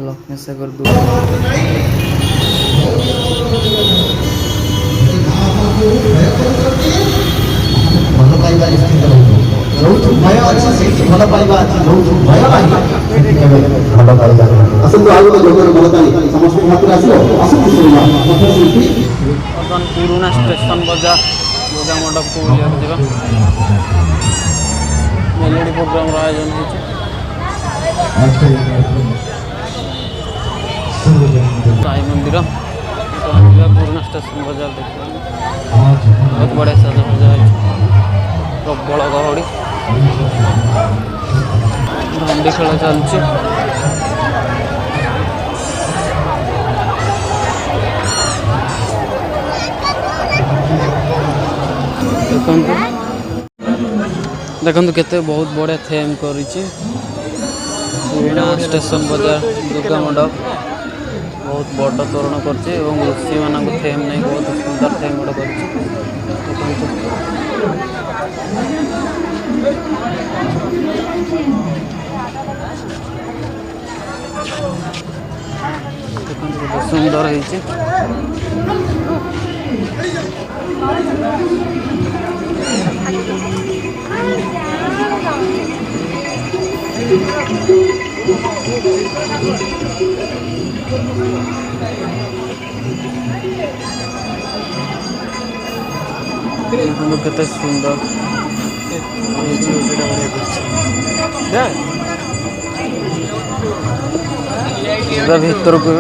लक्ष्मीसागर ଭଲ ପାଇବା ନିଶ୍ଚିତ ରହିବ। ଯୋଉଠୁ ଭୟ ଅଛି ସେଇଠି ଭଲ ପାଇବା ଅଛି, ଯୋଉଠୁ ଭୟ ନାହିଁ ସେଠି କେବେ ଭଲ ପାଇବା ନାହିଁ। ଆସନ୍ତୁ ଆଉ ଗୋଟେ ଯୋଗର ଭଲ ପାଇ ସମସ୍ତଙ୍କ ହାତରେ ଆସିବ। ଆସନ୍ତୁ ଶୁଣିବା ଶିଳ୍ପୀ ବର୍ତ୍ତମାନ ପୁରୁଣା ଷ୍ଟେସନ ବଜାର ଦୁର୍ଗା ମଣ୍ଡପକୁ ବୁଲିବାକୁ ଯିବା। ମେଲୋଡି ପ୍ରୋଗ୍ରାମର ଆୟୋଜନ ହୋଇଛି। ସାଇ ମନ୍ଦିର ଯିବା ପୁରୁଣା ଷ୍ଟେସନ ବଜାର ଦେଖିବା। ବହୁତ ବଢ଼ିଆ ସାଜସଜା ହେଇଛି। ପ୍ରବଳ ଗହଳି, ଦଣ୍ଡି ଖେଳ ଚାଲିଛି। ଦେଖନ୍ତୁ ଦେଖନ୍ତୁ କେତେ ବହୁତ ବଢ଼ିଆ ଥେମ୍ କରିଛି। ପୁରୁଣା ଷ୍ଟେସନ ବଜାର ଦୁର୍ଗା ମଣ୍ଡପ ବହୁତ ବଡ଼ ତୋରଣ କରିଛି ଏବଂ ଋଷିମାନଙ୍କୁ ଥେମ୍ ନେଇ ବହୁତ ସୁନ୍ଦର ଥେମ୍ ଗୋଟେ କରିଛି। ଦେଖନ୍ତୁ ଦେଖନ୍ତୁ କେତେ ସୁନ୍ଦର ହେଇଛି। ଦେଖନ୍ତୁ କେତେ ସୁନ୍ଦର ଯିବା ଭିତରକୁ।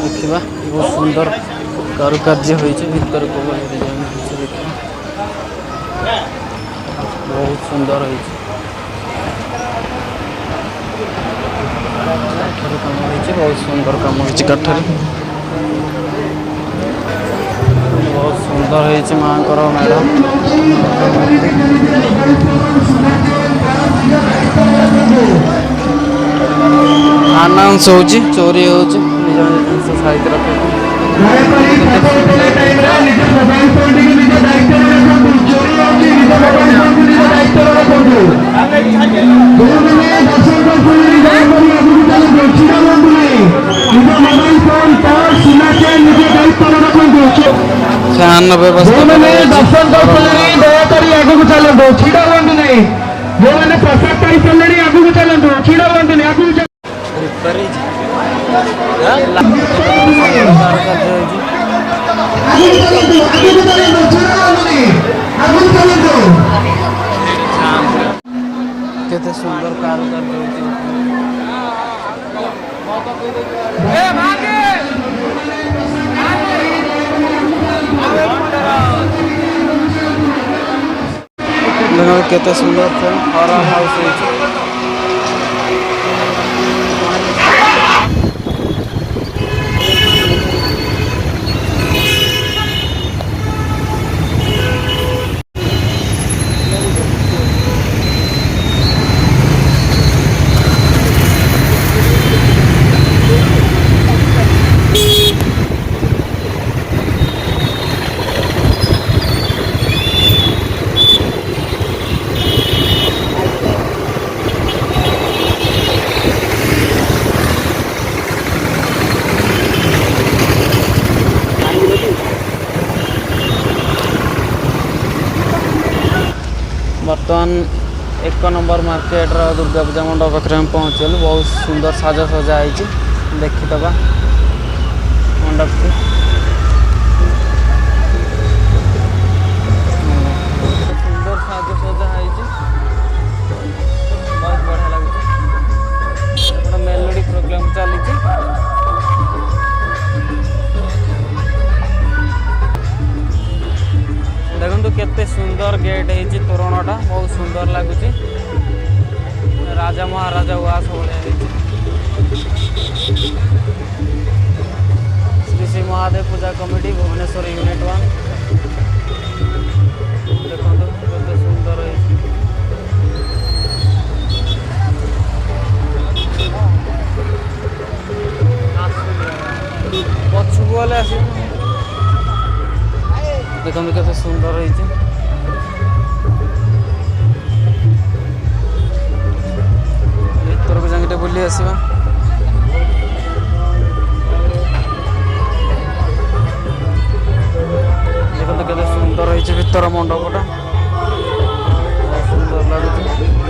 ଦେଖିବା ବହୁତ ସୁନ୍ଦର କାରୁକାର୍ଯ୍ୟ ହୋଇଛି। ଭିତରକୁ ଡିଜାଇନ୍ ହେଇଛି, ଦେଖିବା ବହୁତ ସୁନ୍ଦର ହେଇଛି। କାଠରେ କାମ ହେଇଛି, ବହୁତ ସୁନ୍ଦର କାମ ହେଇଛି କାଠରେ। ବହୁତ ସୁନ୍ଦର ହେଇଛି ମାଙ୍କର ମେଢ଼। ଆନାଉନ୍ସ ହେଉଛି, ଚୋରି ହେଉଛି, ନିଜ ନିଜ ଜିନିଷ ସାଇତି ରଖନ୍ତୁ। ଫ୍ୟାନ୍ ବ୍ୟବସ୍ଥା ଦୟାକରି ଆଗକୁ ଚାଲନ୍ତୁ, ଛିଡ଼ା ହୁଅନ୍ତୁ ନାହିଁ। ଯେଉଁମାନେ ପ୍ରସାଦ ପାଇସାରିଲେଣି ଆଗକୁ ଚାଲନ୍ତୁ, ଛିଡ଼ା ହୁଅନ୍ତୁନି, ଆଗକୁ କେତେ ସୁନ୍ଦର କାରୁକାର୍ଯ୍ୟ ହେଉଛି। କେତେ ସୁନ୍ଦର ଫାର୍ମ ହାଉସ୍ ହେଇଛି। ବର୍ତ୍ତମାନ 1 ନମ୍ବର ମାର୍କେଟର ଦୁର୍ଗା ପୂଜା ମଣ୍ଡପ ପାଖରେ ଆମେ ପହଞ୍ଚିଗଲୁ। ବହୁତ ସୁନ୍ଦର ସାଜସଜା ହେଇଛି, ଦେଖିଦେବା ମଣ୍ଡପକୁ। ସୁନ୍ଦର ସାଜସଜା ହେଇଛି, ବହୁତ ବଢ଼ିଆ ଲାଗୁଛି। ଏପଟେ ମେଲୋଡି ପ୍ରୋଗ୍ରାମ ଚାଲିଛି। ଦେଖନ୍ତୁ କେତେ ସୁନ୍ଦର ଗେଟ୍ ହେଇଛି, ତୋରଣଟା ବହୁତ ସୁନ୍ଦର ଲାଗୁଛି। ରାଜା ମହାରାଜା ଉଆସ ଭଳିଆ ହେଇଛି। ଶ୍ରୀ ଶ୍ରୀ ମହାଦେବ ପୂଜା କମିଟି ଭୁବନେଶ୍ୱର ୟୁନିଟ୍ 1। ଦେଖନ୍ତୁ କେତେ ସୁନ୍ଦର ହେଇଛି। देखते केते सुंदर होइछि भीतर को जाके बुली आसीबा देखते केते सुंदर होइछि भीतर मंडपटा सुंदर लाଗୁଛି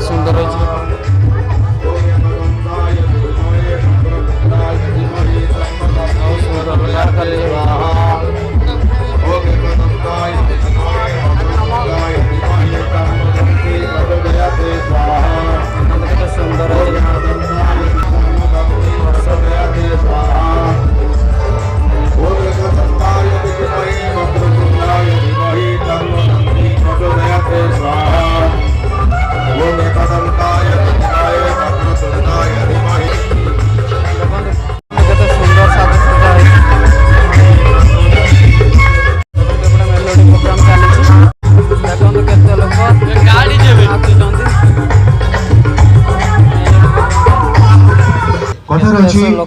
सुंदर होइछि सुंदर लाल खाली सुंदर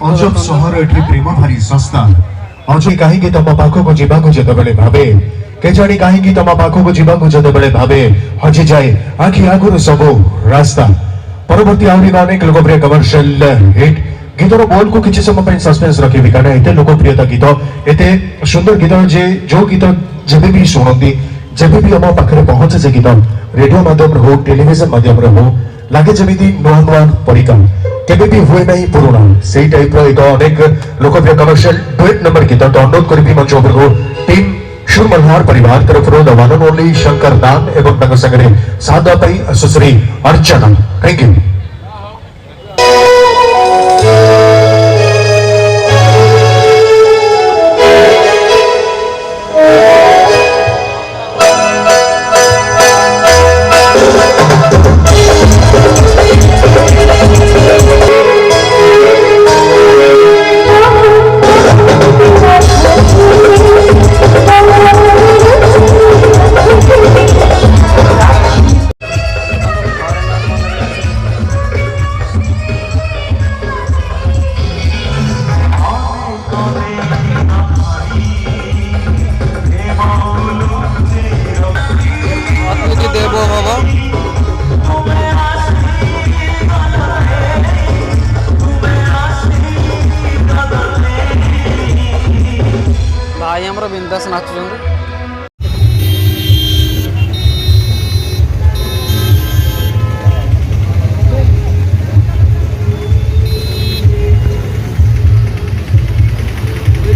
अजब सहर एठी प्रेम भारी सस्ता अजय कहीं तुम पाखक जावाक जितेबले भावे केजाणी कहीं तुम पाखक जावाक जितेबले भावे हजि जाए आखि आगुर सब रास्ता परवर्ती आहरी अनेक लोकप्रिय कमर्शियल हिट गीतर बोल को किसी समय सस्पेंस रखी कारण एते लोकप्रियता गीत एते सुंदर गीत जे जो गीत जब भी शुणती जब भी आम पाखे पहुंचे से गीत रेडियो माध्यम हो टेलीविजन माध्यम हो लगे जमी नुआ नुआ परिका केबे भी हुए नहीं पुराना से टाइप एक अनेक लोकप्रिय कमर्शियल डुएट नंबर गीत तो अनुरोध करी मंच को टीम सुर मल्हार परिवार तरफ the one and only Shankar दान एवं संगे साथ सुश्री अर्चना थैंक यू भाई हमर बिंदास नाचुଛନ୍ତି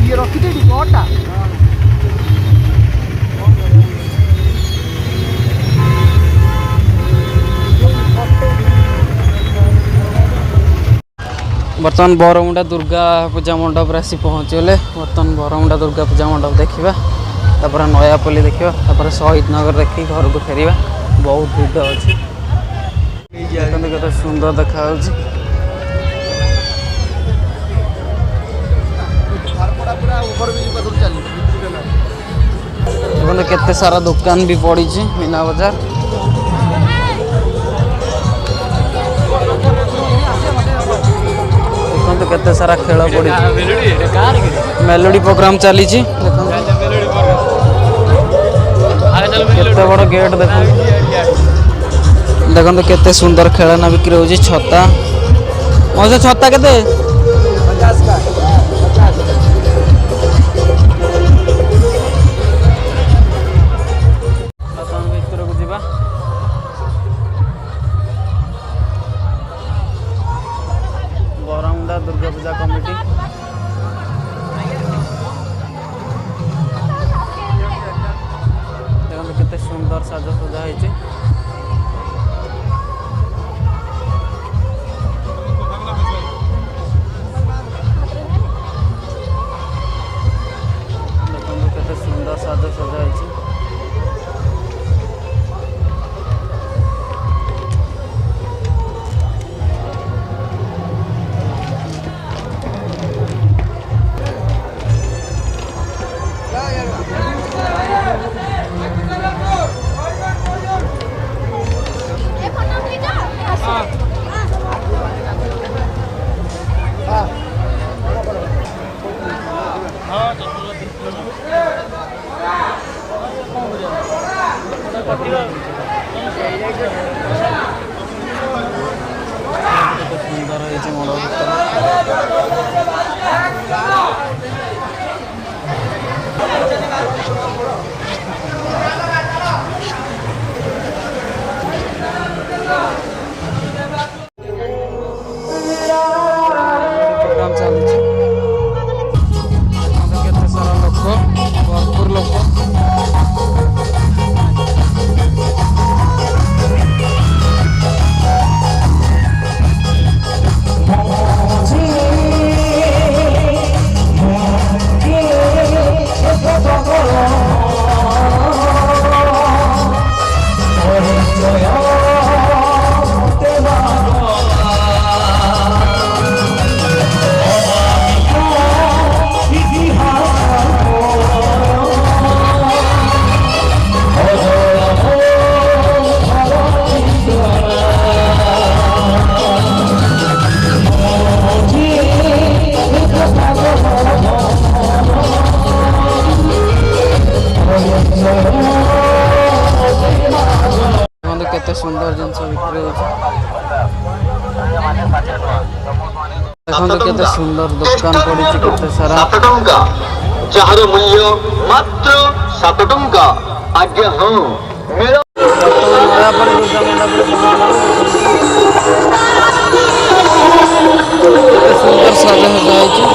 ये रखी देडी कोटा बर्तमान बरमुंडा दुर्गा पूजा मंडप आसी पहुँचीगले बर्तमान बरमुंडा दुर्गा पूजा मंडप देखा तापर नयापल्ली देखा तापर शहीद नगर देखी घर को फेर बहुत भीड़ अच्छी केते सुंदर देखा केते सारा दुकान भी पड़ी मीना बाजार देखो केते सारा खेल पड़ी मेलोडी प्रोग्राम चली केते बड़ गेट देखो केते सुंदर खेलना बिक्री हो छता मौसे छता केते बरमुंडा दुर्गा पूजा कमिटी देखो केते सुंदर साजसजा होइছে देखो केते सुंदर साजसजा होइছে सुंदर जिनस बिक्री होछि देखंतु केते सुंदर दुकान पड़ी केते सारा 7 टंका जार मूल्य मात्र 7 टंका आज्ञा हाँ मेरा नया पर दुर्गा मंडप सुंदर सजा होछि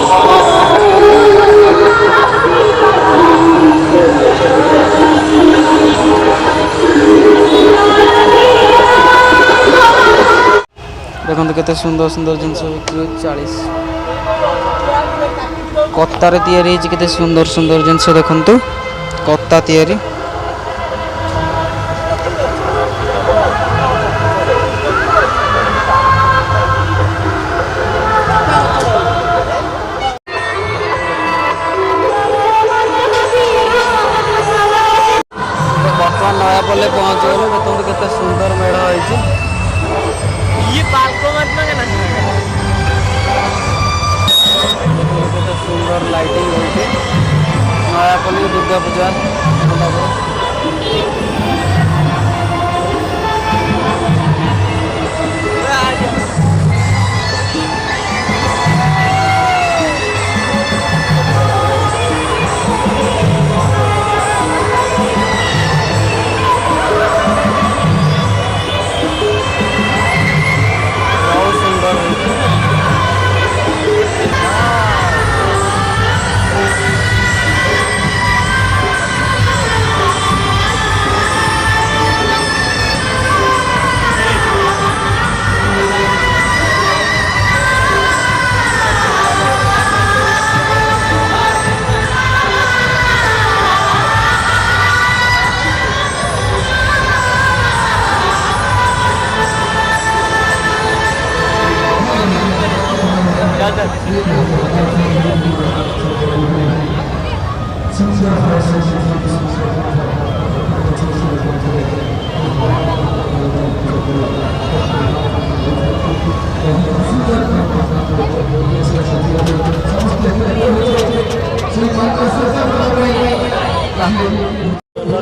देखते केते सुंदर सुंदर जिनस बिक्री 40 कत्तार तैयारी केते सुंदर सुंदर जिनस देखंतु कत्ता तैयारी बर्तमान नयापल्ली पहुँच गलु देखते केते सुंदर मेढ़ होइछि केते सुंदर लाइटिंग होइछि नयापल्ली दुर्गा पूजा बहुत सुंदर होइछि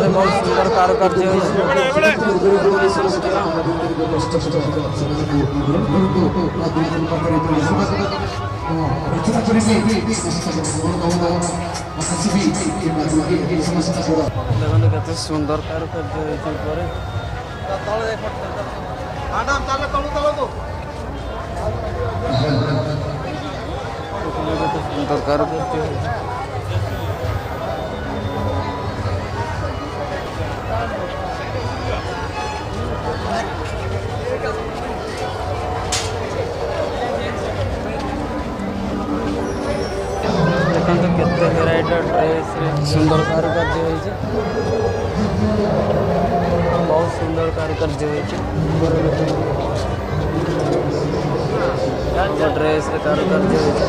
बहुत सुंदर कारुकार्य देखते केते सुंदर कारुकार्य सुंदर कारुकार्य देखते केते वेराइटी ड्रेस सुंदर कारुकार्य होइछि बहुत सुंदर कारुकार्य होइछि ड्रेस कारुकार्य होइछि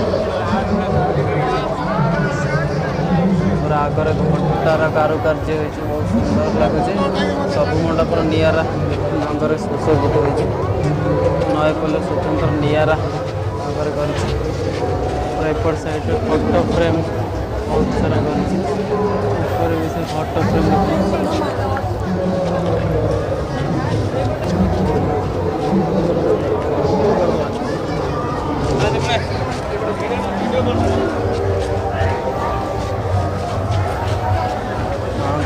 पूरा आगरे घंटार कारुकार्य होइछि बहुत सुंदर लागुछि सब मंडप नियारा रंगरे सुशोभित होइछि नयापल्ली स्वतंत्र नियारा आगरे करछि एपट साइड फोटो फ्रेम बहुत सारा करछि ऊपर भी से फोटो फ्रेम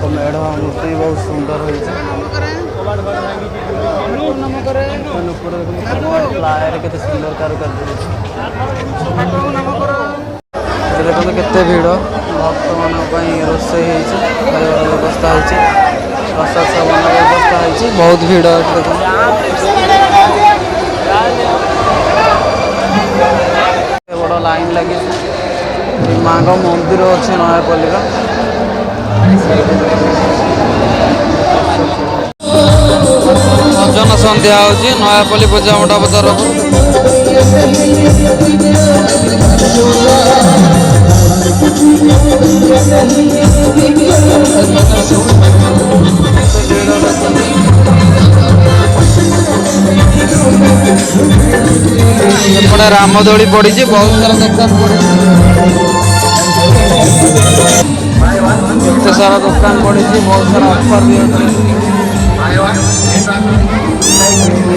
तो मेढ़ मूर्ति बहुत सुंदर होइछि फ्लायर केते सुंदर कारुकार्य देखते केते भीड़ भक्त मान रोषे खाइबार व्यवस्था होइछि प्रसाद सेवन व्यवस्था होइछि बहुत भीड़ बड़ लाइन लगी माँ मंदिर अच्छे नयापल्ली भजन संध्या होची नयापल्ली पूजा मंडप तरफ एपटे रामदोली पड़ी बहुत सारा दुकान पड़ी सारा दुकान पड़ी बहुत सारा ऑफर भी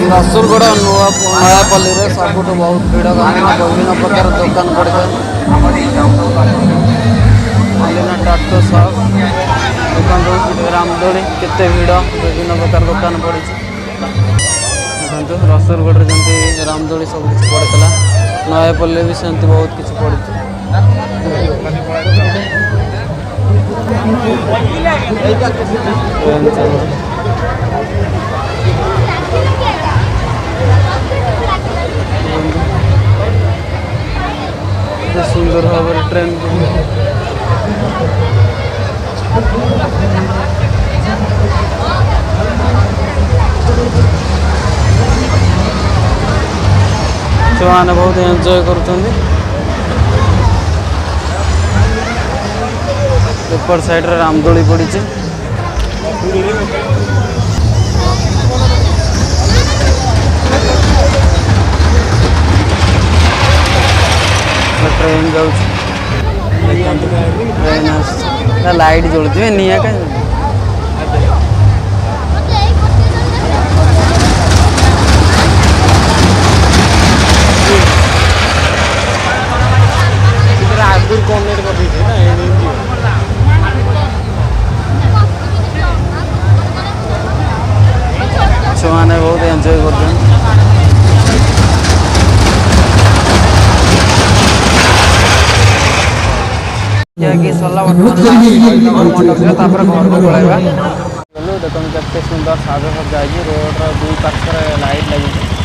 रसुलगढ़ नयापल्ली में सबुठ बहुत भिड़ कारण विभिन्न प्रकार दुकान पड़े टाटो सप दुकान रामदोली केते भिड़ विभिन्न प्रकार दुकान पड़ी देखो रसुलगढ़ जमी रामदोली सब किसी पड़ता नयापल्ली भी सेमती बहुत किसी पड़ी सुंदर भाव ट्रेन छुआने बहुत एंजॉय कर साइड रे रामदोली पड़ी ट्रेन जाऊँ ट्रेन लाइट जलुचे निया का आगुर कनेक्ट कर दी ना छुआने बहुत एंजॉय कर सरला घर को पलैबा देखो केते सुंदर साजसज्जा रोड दुई पार्श्व लाइट लगी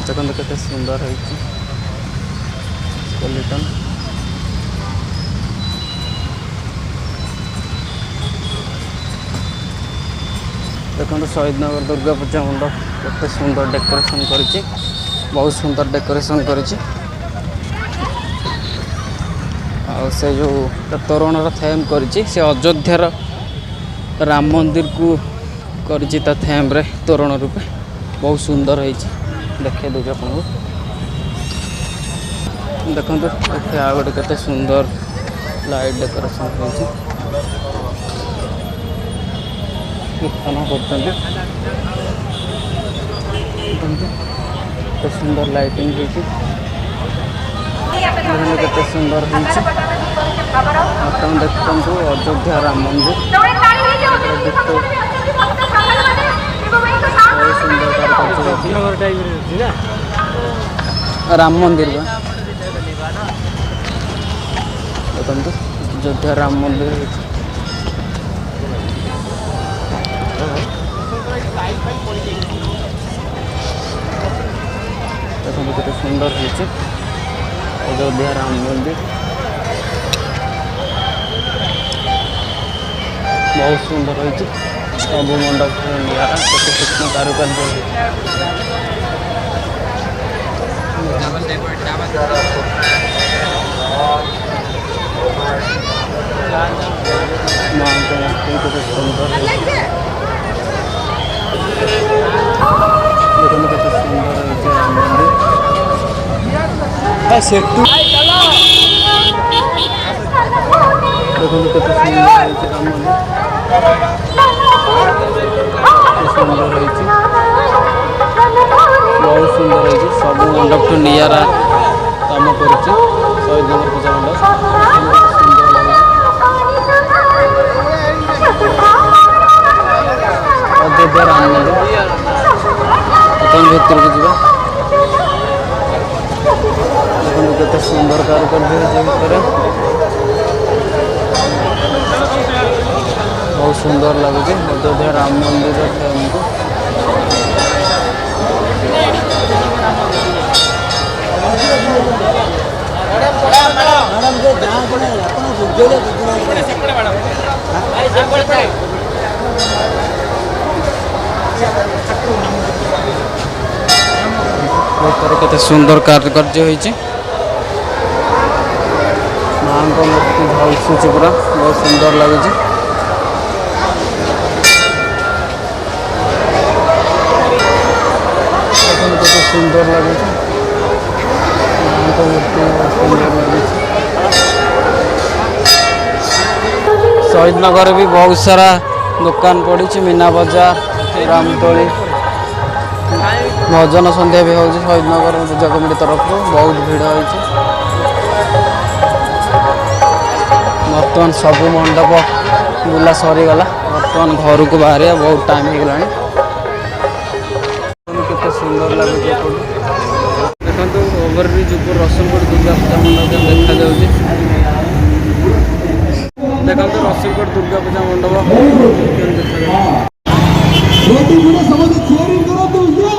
देखो केते सुंदर है स्केलेटन देखो शहीदनगर दुर्गा पूजा मंडप केते सुंदर डेकोरेशन करिछि बहुत सुंदर डेकोरेशन करिछि आ से जो तोरण थेम करिछि से अयोध्यार राम मंदिर को करिछि ता थेम रे तोरण रूपे बहुत सुंदर है देखे दूसरे आपको देखो देखिए आ गए केते सुंदर लाइट डेकोरेशन होती कीर्तन कर सुंदर लाइटिंग होती केते सुंदर होती देखु अयोध्या राम मंदिर राम मंदिर देखो अयोध्या राम मंदिर देखो केते सुंदर होती अयोध्या राम मंदिर बहुत सुंदर होती सब मंडप निरा केते सूक्ष्म कारुकार्य सेतु देखो केते सुंदर होती बहुत सुंदर है सब मंडप तो निरा काम कर शहीदनगर पूजा मंडप अयोध्या राम मंदिर भीतर को जा देखो केते सुंदर कारुकार्य बहुत सुंदर लगे अयोध्या राम मंदिर हमको मैडम ଭିତରେ କେତେ ସୁନ୍ଦର କାରୁକାର୍ଯ୍ୟ ହୋଇଛି। ମାଙ୍କ ମୂର୍ତ୍ତି ଝଲସୁଛି ପୁରା, ବହୁତ ସୁନ୍ଦର ଲାଗୁଛି। କେତେ ସୁନ୍ଦର ଲାଗୁଛି ମାଙ୍କ ମୂର୍ତ୍ତି, ବହୁତ ସୁନ୍ଦର ଲାଗୁଛି। ଶହୀଦ ନଗରରେ ବି ବହୁତ ସାରା ଦୋକାନ ପଡ଼ିଛି, ମୀନା ବଜାର, ରାମଦୋଳି, ଭଜନ ସନ୍ଧ୍ୟା ବି ହେଉଛି ଶହୀଦ ନଗର ପୂଜା କମିଟି ତରଫରୁ। ବହୁତ ଭିଡ଼ ହୋଇଛି। ବର୍ତ୍ତମାନ ସବୁ ମଣ୍ଡପ ବୁଲା ସରିଗଲା, ବର୍ତ୍ତମାନ ଘରକୁ ବାହାରିବା, ବହୁତ ଟାଇମ୍ ହେଇଗଲାଣି। କେତେ ସୁନ୍ଦର ଲାଗୁଛି ଏପଟୁ ଦେଖନ୍ତୁ। ଓଭରବ୍ରିଜ୍ ଉପର ରସୁଲଗଡ଼ ଦୁର୍ଗା ପୂଜା ମଣ୍ଡପ ଦେଖାଯାଉଛି। ଦେଖନ୍ତୁ ରସୁଲଗଡ଼ ଦୁର୍ଗା ପୂଜା ମଣ୍ଡପ କେମିତି ଦେଖାଯାଉଛି।